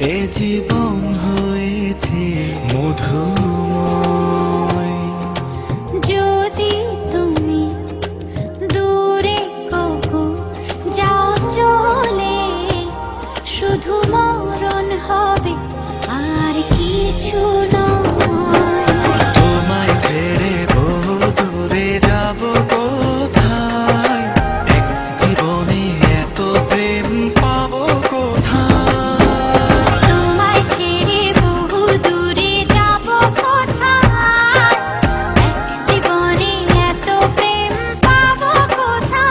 এ জীবন হয়েছে মধুময়। যদি তুমি দূরে কখনো যাও চলে, শুধু মরণ হবে আর কিছু নয়। তোমায় ছেড়ে বহু দূরে যাব কোথায়, এক জীবনে এত প্রেম পাবো কোথায়। তোমায় ছেড়ে বহু দূরে যাব কোথায়, এক জীবনে এত প্রেম পাবো কোথায়।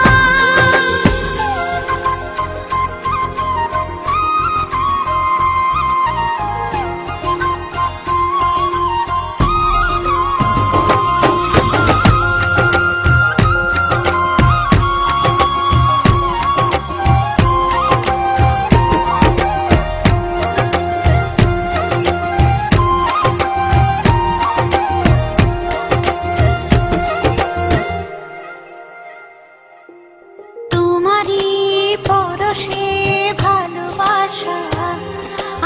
তোমারই পরশে ভালোবাসা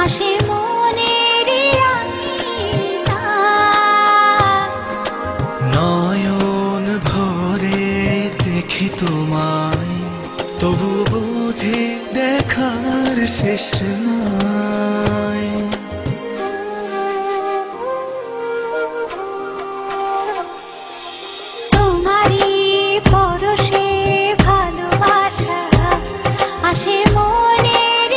আসে মনের নয়ন ভরে দেখি তোমায়, তবু বুঝি দেখার শেষ নাই। তোমারই পরশে ভালোবাসা আসে মনের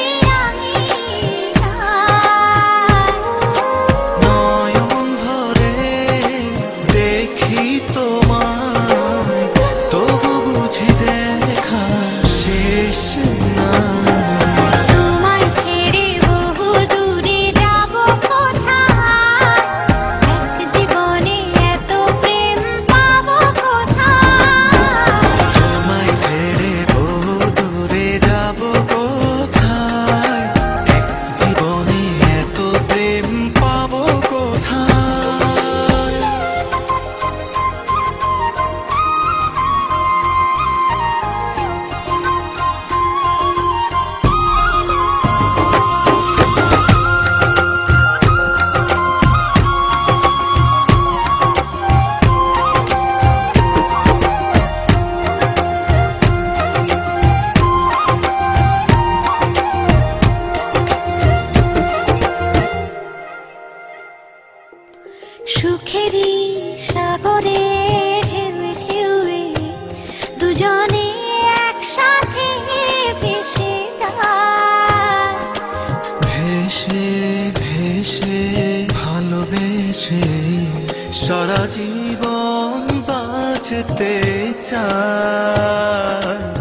নয়ন ভরে দেখি তোমায়, তবু বুঝি দেখা শেষ নাই। তোমায় ছেড়ে বহু দূরে যাব কোথায়, এক জীবনে এত প্রেম পাবো কোথায়। তোমায় ছেড়ে বহু দূরে যাব কোথায়, এক জীবনে এত প্রেম পাবো কোথায়। সুখেরই সাগরে ঢেউয়ে ঢেউয়ে দুজনে একসাথে ভেসে যায়। ভেসে ভেসে ভালোবেসে সারা জীবন বাঁচতে চায়।